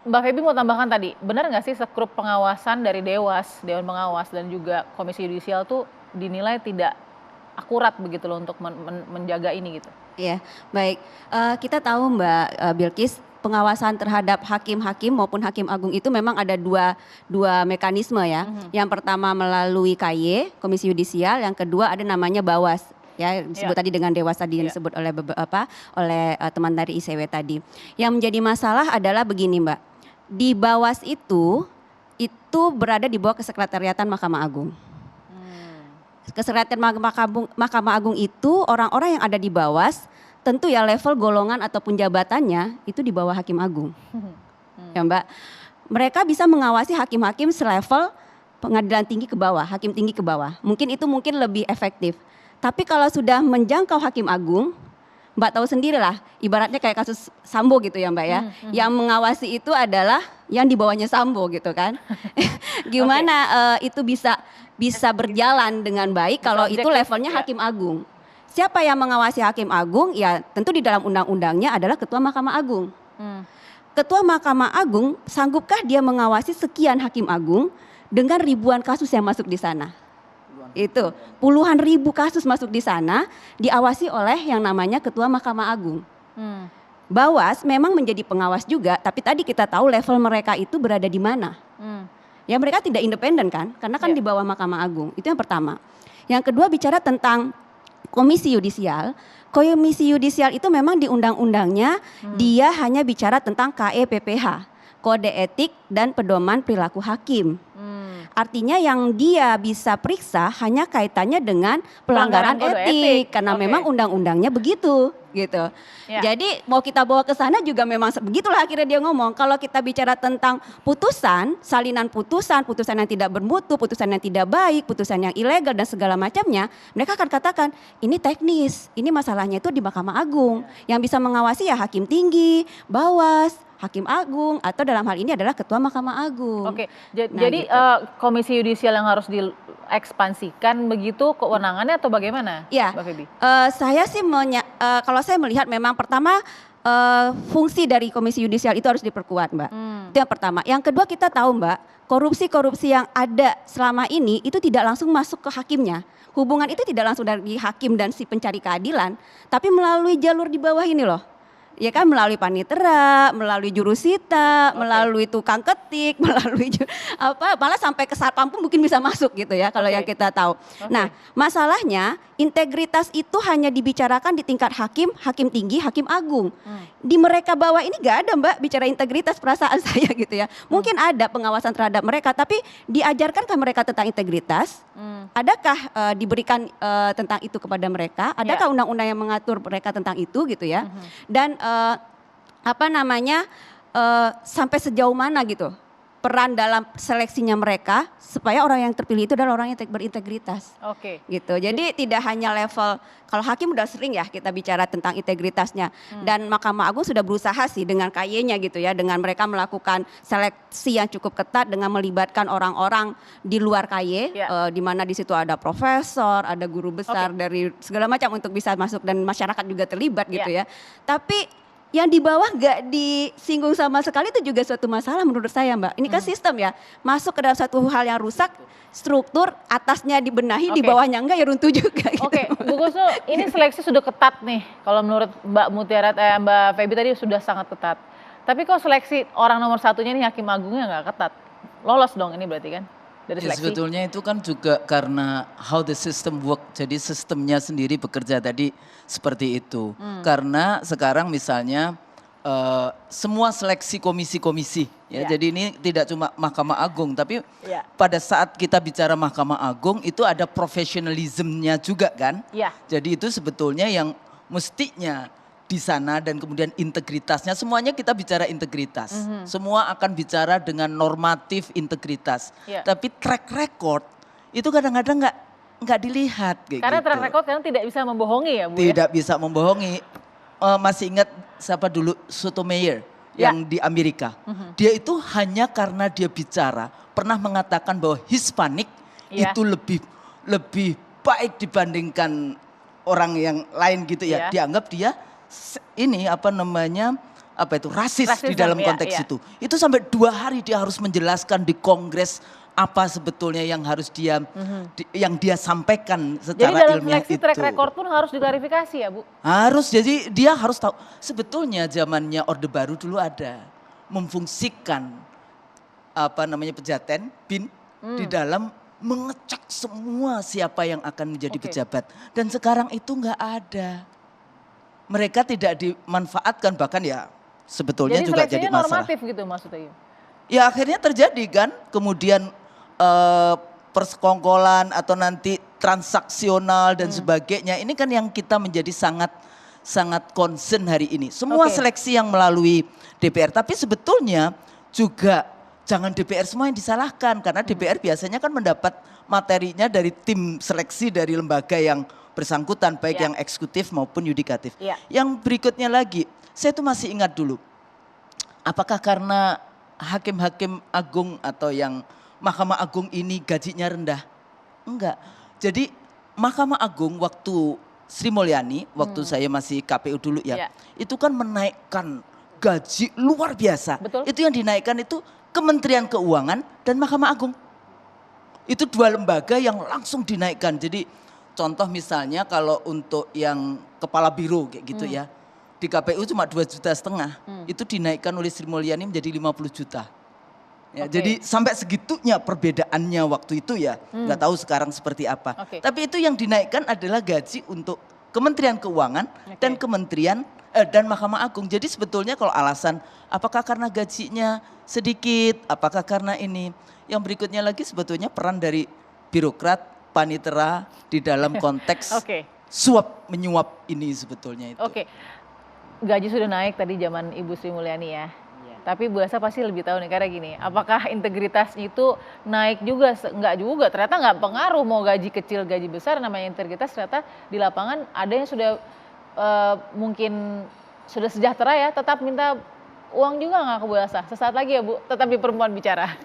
Mbak Feby mau tambahkan tadi, benar nggak sih sekrup pengawasan dari Dewan Pengawas dan juga Komisi Yudisial tuh dinilai tidak akurat begitu loh untuk menjaga ini gitu? Iya, baik. Kita tahu Mbak Bilkis, pengawasan terhadap hakim-hakim maupun hakim agung itu memang ada dua mekanisme ya. Yang pertama melalui KY, Komisi Yudisial, yang kedua ada namanya Bawas. Ya, disebut tadi dengan Dewas tadi yang disebut oleh teman dari ICW tadi. Yang menjadi masalah adalah begini Mbak, di Bawas itu berada di bawah kesekretariatan Mahkamah Agung. Kesekretariatan Mahkamah Agung itu orang-orang yang ada di Bawas tentu ya level golongan ataupun jabatannya itu di bawah Hakim Agung. Ya Mbak, mereka bisa mengawasi hakim-hakim selevel pengadilan tinggi ke bawah, hakim tinggi ke bawah. Mungkin itu lebih efektif. Tapi kalau sudah menjangkau Hakim Agung, Mbak tahu sendirilah, ibaratnya kayak kasus Sambo gitu ya Mbak ya. Yang mengawasi itu adalah yang di bawahnya Sambo gitu kan. Gimana itu bisa berjalan dengan baik kalau itu levelnya Hakim Agung. Siapa yang mengawasi Hakim Agung? Ya tentu di dalam undang-undangnya adalah Ketua Mahkamah Agung. Ketua Mahkamah Agung sanggupkah dia mengawasi sekian Hakim Agung dengan ribuan kasus yang masuk di sana? Itu puluhan ribu kasus masuk di sana diawasi oleh yang namanya Ketua Mahkamah Agung. Bawas memang menjadi pengawas juga, tapi tadi kita tahu level mereka itu berada di mana. Ya mereka tidak independen kan, karena kan di bawah Mahkamah Agung. Itu yang pertama. Yang kedua bicara tentang Komisi Yudisial. Komisi Yudisial itu memang di undang-undangnya dia hanya bicara tentang KEPPH, Kode Etik dan Pedoman Perilaku Hakim. Artinya yang dia bisa periksa hanya kaitannya dengan pelanggaran etik karena memang undang-undangnya begitu gitu. Jadi mau kita bawa ke sana juga memang begitulah akhirnya dia ngomong. Kalau kita bicara tentang putusan, salinan putusan, putusan yang tidak bermutu, putusan yang tidak baik, putusan yang ilegal dan segala macamnya, mereka akan katakan ini teknis, ini masalahnya itu di Mahkamah Agung. Yang bisa mengawasi ya Hakim Tinggi, Bawas, Hakim Agung, atau dalam hal ini adalah Ketua Mahkamah Agung. Oke, jadi gitu. Komisi Yudisial yang harus diekspansikan begitu kewenangannya atau bagaimana, Mbak Feby? Saya sih kalau saya melihat memang pertama fungsi dari Komisi Yudisial itu harus diperkuat Mbak. Itu yang pertama. Yang kedua kita tahu Mbak, korupsi-korupsi yang ada selama ini itu tidak langsung masuk ke hakimnya. Hubungan itu tidak langsung dari hakim dan si pencari keadilan, tapi melalui jalur di bawah ini loh. Ya kan melalui panitera, melalui jurusita, melalui tukang ketik, melalui malah sampai ke satpam pun mungkin bisa masuk gitu ya kalau yang kita tahu. Nah, masalahnya integritas itu hanya dibicarakan di tingkat hakim, hakim tinggi, hakim agung. Di mereka bawah ini gak ada Mbak bicara integritas perasaan saya gitu ya. Mungkin ada pengawasan terhadap mereka tapi diajarkankah mereka tentang integritas? Adakah diberikan tentang itu kepada mereka? Adakah undang-undang yang mengatur mereka tentang itu gitu ya? Dan sampai sejauh mana gitu peran dalam seleksinya mereka supaya orang yang terpilih itu adalah orang yang berintegritas. Gitu. Jadi tidak hanya level, kalau hakim udah sering ya kita bicara tentang integritasnya dan Mahkamah Agung sudah berusaha sih dengan KY-nya gitu ya, dengan mereka melakukan seleksi yang cukup ketat dengan melibatkan orang-orang di luar KY, di mana di situ ada profesor, ada guru besar dari segala macam untuk bisa masuk dan masyarakat juga terlibat gitu ya. Tapi yang di bawah gak disinggung sama sekali itu juga suatu masalah menurut saya Mbak. Ini kan sistem ya, masuk ke dalam satu hal yang rusak, struktur atasnya dibenahi, di bawahnya enggak ya runtuh juga gitu. Bu Kusnu, ini seleksi sudah ketat nih. Kalau menurut Mbak Mutiara, Mbak Feby tadi sudah sangat ketat. Tapi kok seleksi orang nomor satunya nih Hakim Agungnya nggak ketat? Lolos dong ini berarti kan? Dari seleksi. Sebetulnya itu kan juga karena how the system work, jadi sistemnya sendiri bekerja tadi seperti itu. Karena sekarang misalnya semua seleksi komisi-komisi, ya, jadi ini tidak cuma Mahkamah Agung, tapi pada saat kita bicara Mahkamah Agung itu ada profesionalismnya juga kan. Jadi itu sebetulnya yang mestinya di sana dan kemudian integritasnya, semuanya kita bicara integritas. Semua akan bicara dengan normatif integritas. Tapi track record itu kadang-kadang nggak dilihat. Karena gitu. Track record kan tidak bisa membohongi ya Bu? Tidak bisa membohongi. Masih ingat siapa dulu Sotomayor yang di Amerika. Dia itu hanya karena dia bicara pernah mengatakan bahwa Hispanik itu lebih baik dibandingkan orang yang lain gitu ya. Dianggap dia ini apa itu rasis di Rasisme, dalam iya, konteks iya. itu. Itu sampai 2 hari dia harus menjelaskan di Kongres apa sebetulnya yang harus dia yang dia sampaikan Jadi secara dalam ilmiah seleksi itu. track record pun harus diklarifikasi ya Bu? Harus, jadi dia harus tahu. Sebetulnya zamannya Orde Baru dulu ada memfungsikan apa namanya pejaten, bin di dalam mengecek semua siapa yang akan menjadi Oke. pejabat. Dan sekarang itu nggak ada. Mereka tidak dimanfaatkan, bahkan ya sebetulnya Jadi juga jadi seleksinya masalah. normatif gitu maksudnya? Ya akhirnya terjadi kan, kemudian persekongkolan atau nanti transaksional dan sebagainya. Ini kan yang kita menjadi sangat concern hari ini. Semua Oke. seleksi yang melalui DPR, tapi sebetulnya juga jangan DPR semua yang disalahkan, karena DPR biasanya kan mendapat materinya dari tim seleksi dari lembaga yang bersangkutan, baik Ya. yang eksekutif maupun yudikatif. Ya. Yang berikutnya lagi, saya tuh masih ingat dulu, apakah karena hakim-hakim agung atau yang Mahkamah Agung ini gajinya rendah? Enggak. Jadi Mahkamah Agung waktu Sri Mulyani, waktu saya masih KPU dulu ya, Ya. itu kan menaikkan gaji luar biasa. Betul. Itu yang dinaikkan itu Kementerian Keuangan dan Mahkamah Agung. Itu 2 lembaga yang langsung dinaikkan. Jadi contoh misalnya kalau untuk yang kepala biro kayak gitu ya, di KPU cuma 2,5 juta, itu dinaikkan oleh Sri Mulyani menjadi 50 juta. Ya, Oke. jadi sampai segitunya perbedaannya waktu itu ya, nggak tahu sekarang seperti apa. Oke. Tapi itu yang dinaikkan adalah gaji untuk Kementerian Keuangan Oke. dan Kementerian dan Mahkamah Agung. Jadi sebetulnya kalau alasan apakah karena gajinya sedikit, apakah karena ini, yang berikutnya lagi sebetulnya peran dari birokrat, panitera di dalam konteks Oke. suap menyuap ini sebetulnya itu. Oke, gaji sudah naik tadi zaman Ibu Sri Mulyani ya. Tapi Bu Elsa pasti lebih tahu nih karena gini, apakah integritasnya itu naik juga? Enggak juga, ternyata nggak pengaruh mau gaji kecil, gaji besar, namanya integritas ternyata di lapangan ada yang sudah mungkin sudah sejahtera ya, tetap minta uang juga nggak ke Bu Elsa? Sesaat lagi ya Bu, tetap di Perempuan Bicara.